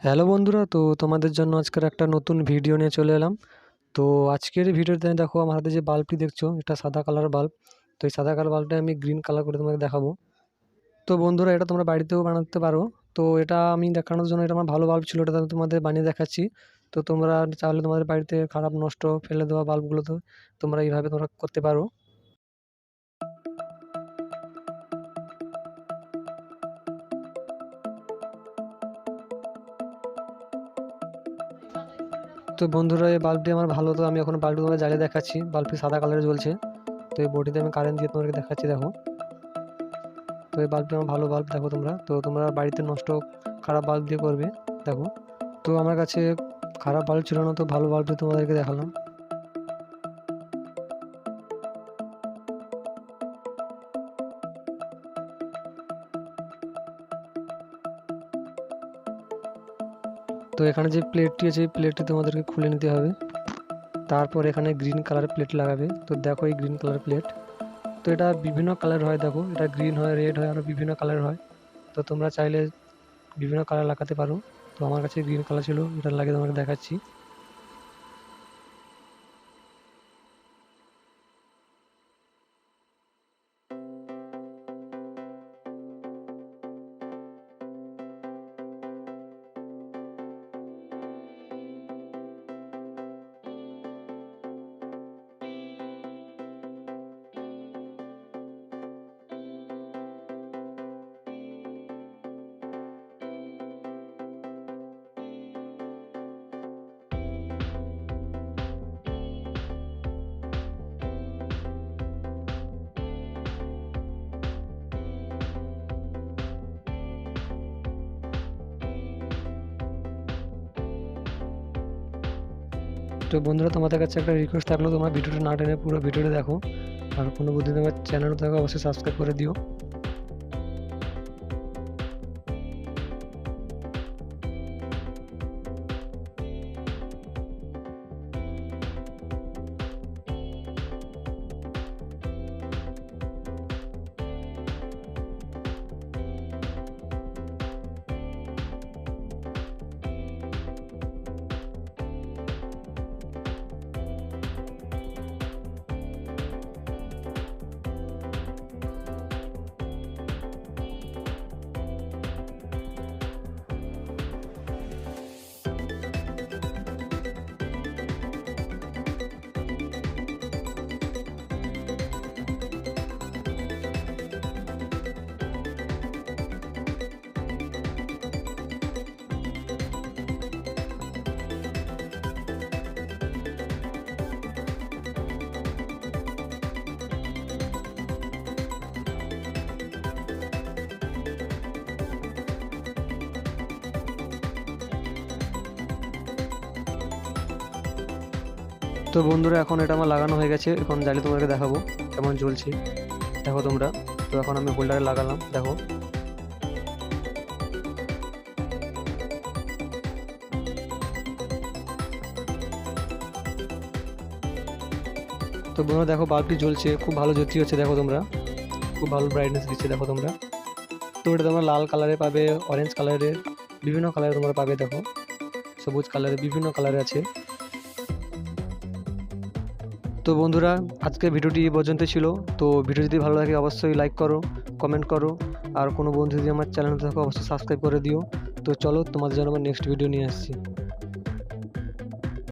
Hello বন্ধুরা, তো তোমাদের জন্য আজকের একটা নতুন ভিডিও নিয়ে চলে এলাম। তো আজকের এই ভিডিওতে দেখো আমার হাতে যে বাল্বটি দেখছো, এটা সাদা কালার বাল্ব। তো এই সাদা কালার বাল্বটা আমি গ্রিন কালার করে তোমাকে দেখাবো। তো বন্ধুরা, এটা তোমরা বাড়িতেও বানাতে পারো। তো এটা আমি দেখানোর জন্য, এটা আমার ভালো বাল্ব ছিল, এটা তোমাদের বানিয়ে দেখাচ্ছি। তো তোমরা চাইলে তোমাদের বাড়িতে খারাপ নষ্ট ফেলে দেওয়া বাল্বগুলো তো তোমরা এইভাবে তোমরা করতে পারো। তো বন্ধুরা, এই বাল্বটি আমার ভালো, তো আমি এখন বাল্বটি তোমাকে জ্বালিয়ে দেখাচ্ছি। বাল্বটি সাদা কালারে জ্বলছে। তো এই বডিতে আমি কারেন্ট দিয়ে তোমাকে দেখাচ্ছি, দেখো। তো এই বাল্বটি আমার ভালো বাল্ব, দেখো তোমরা। তো তোমরা বাড়িতে নষ্ট খারাপ বাল্ব দিয়ে করবে, দেখো। তো আমার কাছে খারাপ বাল্ব ছিল না, তো ভালো বাল্ব দিয়ে তোমাদেরকে দেখালাম। তো এখানে যে প্লেটটি আছে, এই প্লেটটি তোমাদেরকে খুলে নিতে হবে। তারপর এখানে গ্রিন কালার প্লেট লাগাবে। তো দেখো এই গ্রিন কালার প্লেট, তো এটা বিভিন্ন কালার হয়, দেখো। এটা গ্রিন হয়, রেড হয়, আরও বিভিন্ন কালার হয়। তো তোমরা চাইলে বিভিন্ন কালার লাগাতে পারো। তো আমার কাছে গ্রিন কালার ছিল, এটা লাগিয়ে তোমাকে দেখাচ্ছি। তো বন্ধুরা, তোমাদের কাছে একটা রিকোয়েস্ট থাকলো, তোমরা ভিডিওটা না টেনে পুরো ভিডিওটা দেখো। আর কোনো বুদ্ধি তোমার চ্যানেল থাকে অবশ্যই সাবস্ক্রাইব করে দিও। তো বন্ধুরা, এখন এটা আমার লাগানো হয়ে গেছে। এখন জ্বালিয়ে তোমাদেরকে দেখাবো কেমন জ্বলছে, দেখো তোমরা। তো এখন আমি হোল্ডারে লাগালাম, দেখো। তো বন্ধুরা দেখো, বাল্বটি জ্বলছে, খুব ভালো জ্যোতি হচ্ছে, দেখো তোমরা। খুব ভালো ব্রাইটনেস দিচ্ছে, দেখো তোমরা। তো এটা তোমরা লাল কালারে পাবে, অরেঞ্জ কালারের, বিভিন্ন কালারে তোমরা পাবে, দেখো। সবুজ কালারে, বিভিন্ন কালারে আছে। তো বন্ধুরা, আজকে ভিডিওটি এই পর্যন্ত ছিল। তো ভিডিও যদি ভালো লাগে অবশ্যই লাইক করো, কমেন্ট করো। আর কোনো বন্ধু যদি আমার চ্যানেল থাকে অবশ্যই সাবস্ক্রাইব করে দিও। তো চলো, তোমাদের জন্য আমার নেক্সট ভিডিও নিয়ে আসছি।